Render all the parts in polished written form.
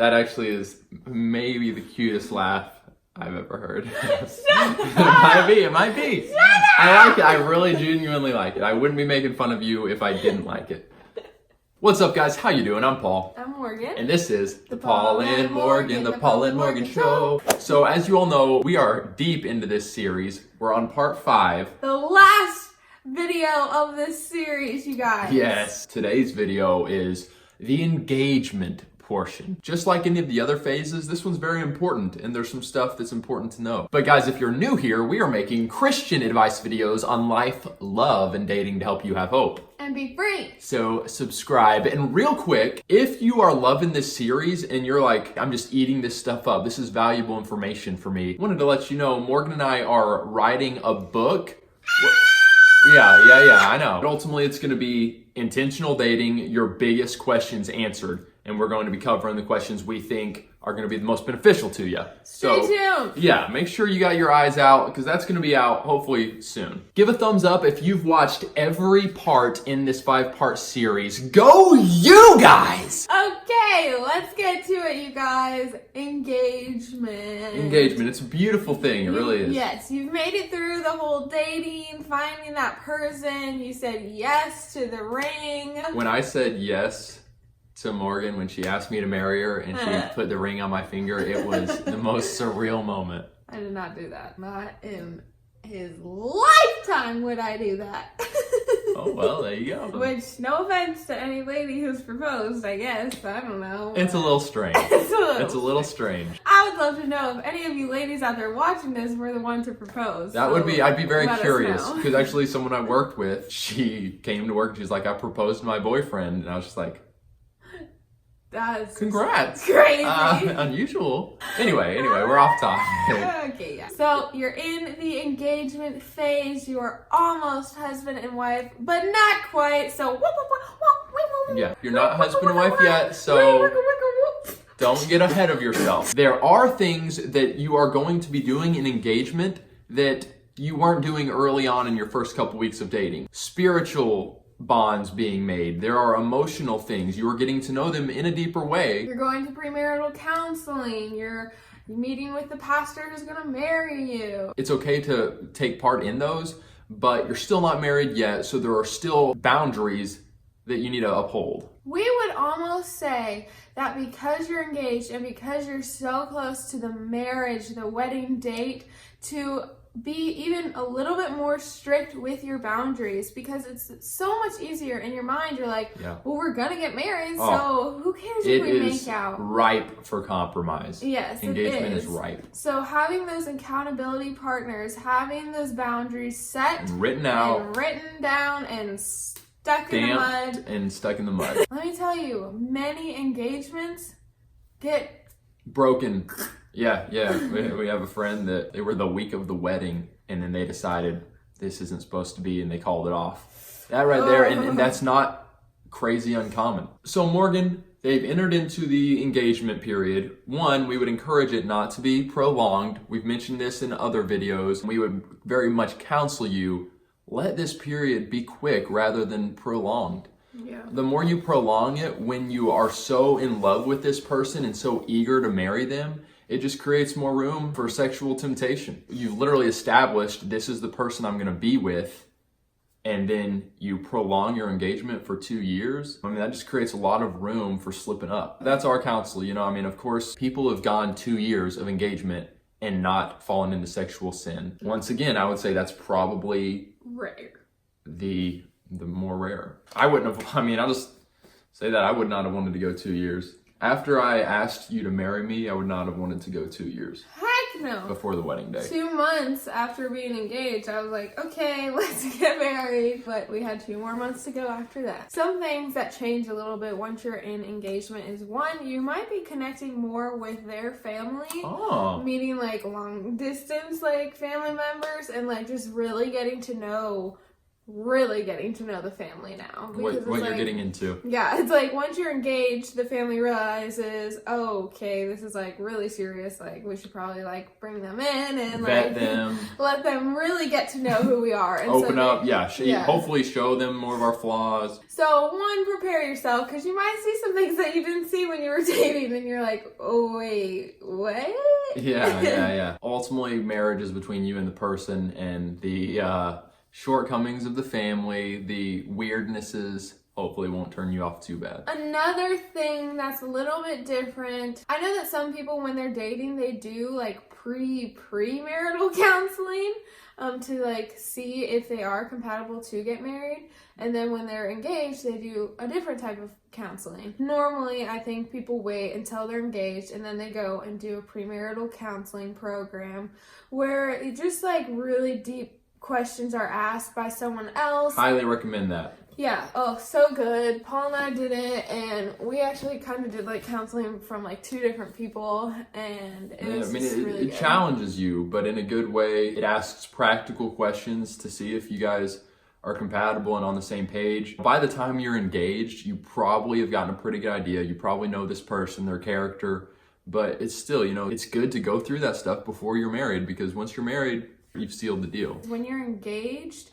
That actually is maybe the cutest laugh I've ever heard. It might be. Shut up! I like it. I really genuinely like it. I wouldn't be making fun of you if I didn't like it. What's up, guys? How you doing? I'm Paul. I'm Morgan. And this is the Paul and Morgan, the Paul and Morgan Show. So as you all know, we are deep into this series. We're on part 5. The last video of this series, you guys. Yes, today's video is the engagement portion. Just like any of the other phases, this one's very important, and there's some stuff that's important to know. But guys, if you're new here, we are making Christian advice videos on life, love, and dating to help you have hope. And be free. So subscribe. And real quick, if you are loving this series and you're like, I'm just eating this stuff up, this is valuable information for me, I wanted to let you know Morgan and I are writing a book. Yeah, I know. But ultimately, it's going to be intentional dating, your biggest questions answered. And we're going to be covering the questions we think are going to be the most beneficial to you. Stay tuned. Yeah, make sure you got your eyes out because that's going to be out hopefully soon. Give a thumbs up if you've watched every part in this 5-part series. Go you guys! Okay, let's get to it, you guys. Engagement. Engagement. It's a beautiful thing. It really is. Yes, you've made it through the whole dating, finding that person. You said yes to the ring. When I said yes to Morgan, when she asked me to marry her and she put the ring on my finger, it was the most surreal moment. I did not do that. Not in his lifetime would I do that. Oh, well, there you go. Which, no offense to any lady who's proposed, I guess. I don't know. It's a little strange. It's a little strange. I would love to know if any of you ladies out there watching this were the one to propose. That would be, I'd be very let us curious. know. Because actually someone I worked with, she came to work and she's like, I proposed to my boyfriend. And I was just like, That's congrats. crazy. Unusual. Anyway, we're off topic. Okay, yeah. So you're in the engagement phase. You're almost husband and wife, but not quite. So Yeah, you're not husband and wife yet, so don't get ahead of yourself. There are things that you are going to be doing in engagement that you weren't doing early on in your first couple weeks of dating. Spiritual bonds being made. There are emotional things. You are getting to know them in a deeper way. You're going to premarital counseling. You're meeting with the pastor who's going to marry you. It's okay to take part in those, but you're still not married yet, so there are still boundaries that you need to uphold. We would almost say that because you're engaged and because you're so close to the marriage, the wedding date, to be even a little bit more strict with your boundaries, because it's so much easier in your mind. You're like, well, we're gonna get married, so who cares if we make out? It is ripe for compromise. Yes, engagement it is. is ripe. So having those accountability partners, having those boundaries set, and written out, and written down, and stuck in the mud. And stuck in the mud. Let me tell you, many engagements get broken. Yeah. We have a friend that they were the week of the wedding and then they decided this isn't supposed to be and they called it off. That right there, and that's not crazy uncommon. So Morgan, they've entered into the engagement period. One, we would encourage it not to be prolonged. We've mentioned this in other videos. We would very much counsel you, let this period be quick rather than prolonged. Yeah. The more you prolong it, when you are so in love with this person and so eager to marry them, it just creates more room for sexual temptation. You've literally established this is the person I'm going to be with, and then you prolong your engagement for 2 years. I mean, that just creates a lot of room for slipping up. That's our counsel, of course, people have gone 2 years of engagement and not fallen into sexual sin. Once again, I would say that's probably rare. The more rare. I'll just say that I would not have wanted to go 2 years. After I asked you to marry me, I would not have wanted to go 2 years. Heck no. Before the wedding day. 2 months after being engaged, I was like, okay, let's get married. But we had 2 more months to go after that. Some things that change a little bit once you're in engagement is, one, you might be connecting more with their family. Oh. Meaning like long distance, like family members, and like just really getting to know really getting to know the family now. What Because you're it's like, getting into. yeah, it's like once you're engaged, the family realizes, oh, okay, this is like really serious. Like we should probably like bring them in and Vet like them. let them really get to know who we are. And Open so up, yeah. hopefully show them more of our flaws. So one, prepare yourself because you might see some things that you didn't see when you were dating, and you're like, oh wait, what? Yeah. Ultimately, marriage is between you and the person, and the shortcomings of the family, the weirdnesses, hopefully won't turn you off too bad. Another thing that's a little bit different, I know that some people when they're dating, they do like premarital counseling to like see if they are compatible to get married. And then when they're engaged, they do a different type of counseling. Normally, I think people wait until they're engaged and then they go and do a premarital counseling program where it just like really deep questions are asked by someone else. Highly recommend that. Yeah, oh, so good. Paul and I did it, and we actually kind of did like counseling from like 2 different people, and it was really it good. challenges you, but in a good way. It asks practical questions to see if you guys are compatible and on the same page. By the time you're engaged, you probably have gotten a pretty good idea. You probably know this person, their character, but it's still, it's good to go through that stuff before you're married, because once you're married, you've sealed the deal. When you're engaged,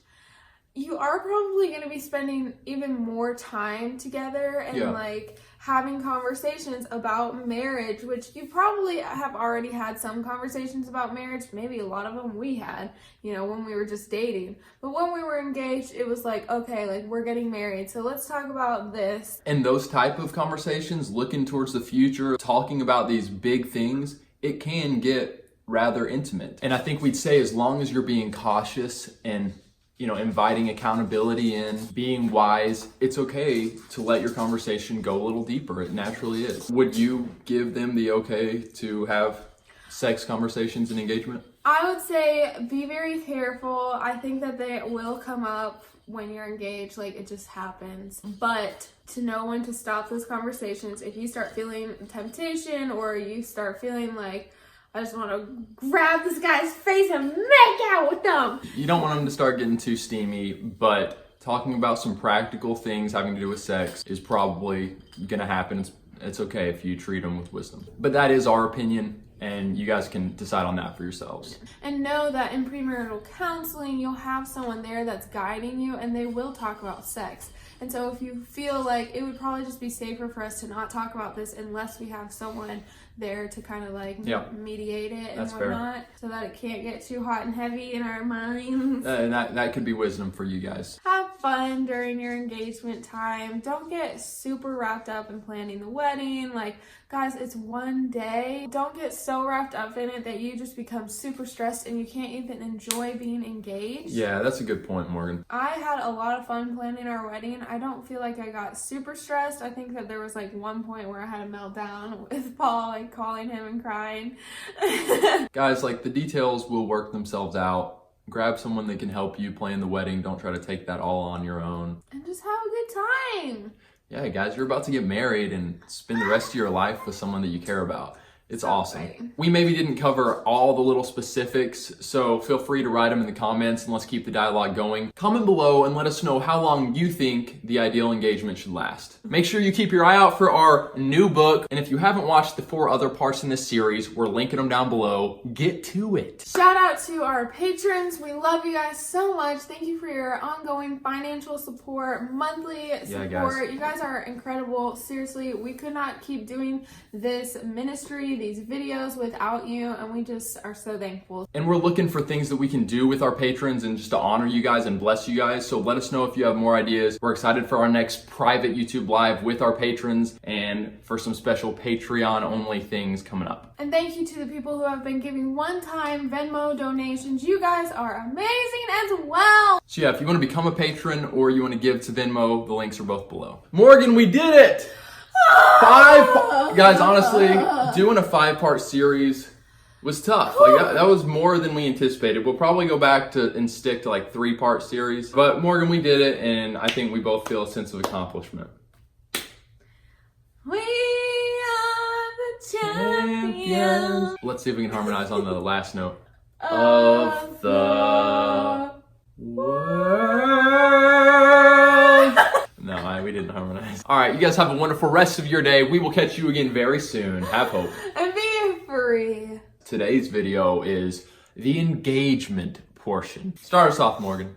you are probably going to be spending even more time together and like having conversations about marriage, which you probably have already had some conversations about marriage. Maybe a lot of them we had, when we were just dating. But when we were engaged, it was like, okay, like we're getting married, so let's talk about this. And those type of conversations, looking towards the future, talking about these big things, it can get rather intimate. And I think we'd say as long as you're being cautious and inviting accountability in, being wise, it's okay to let your conversation go a little deeper. It naturally is. Would you give them the okay to have sex conversations in engagement? I would say be very careful. I think that they will come up when you're engaged, like it just happens. But to know when to stop those conversations, if you start feeling temptation or you start feeling like, I just want to grab this guy's face and make out with them. You don't want them to start getting too steamy, but talking about some practical things having to do with sex is probably going to happen. It's okay if you treat them with wisdom. But that is our opinion, and you guys can decide on that for yourselves. And know that in premarital counseling, you'll have someone there that's guiding you, and they will talk about sex. And so if you feel like it would probably just be safer for us to not talk about this unless we have someone there to kind of like mediate it and whatnot, so that it can't get too hot and heavy in our minds. And that could be wisdom for you guys. Have fun during your engagement time. Don't get super wrapped up in planning the wedding. Like, guys, it's one day. Don't get so wrapped up in it that you just become super stressed and you can't even enjoy being engaged. Yeah, that's a good point, Morgan. I had a lot of fun planning our wedding. I don't feel like I got super stressed. I think that there was like one point where I had a meltdown with Paul, like calling him and crying. Guys, like the details will work themselves out. Grab someone that can help you plan the wedding. Don't try to take that all on your own. And just have a good time. Yeah, guys, you're about to get married and spend the rest of your life with someone that you care about. It's awesome. Right. We maybe didn't cover all the little specifics, so feel free to write them in the comments and let's keep the dialogue going. Comment below and let us know how long you think the ideal engagement should last. Make sure you keep your eye out for our new book, and if you haven't watched the 4 other parts in this series, we're linking them down below. Get to it. Shout out to our patrons. We love you guys so much. Thank you for your ongoing financial support, monthly support. Guys. You guys are incredible. Seriously, we could not keep doing this ministry, these videos without you, and we just are so thankful. And we're looking for things that we can do with our patrons and just to honor you guys and bless you guys. So let us know if you have more ideas. We're excited for our next private YouTube live with our patrons and for some special Patreon only things coming up. And thank you to the people who have been giving one-time Venmo donations. You guys are amazing as well. So yeah, if you want to become a patron or you want to give to Venmo, the links are both below. Morgan, we did it! 5 guys, honestly, doing a 5-part series was tough. Like that was more than we anticipated. We'll probably go back to and stick to like 3-part series. But Morgan, we did it, and I think we both feel a sense of accomplishment. We are the champions. Let's see if we can harmonize on the last note of the world. we didn't harmonize. All right, you guys have a wonderful rest of your day. We will catch you again very soon. Have hope. And be free. Today's video is the engagement portion. Start us off, Morgan.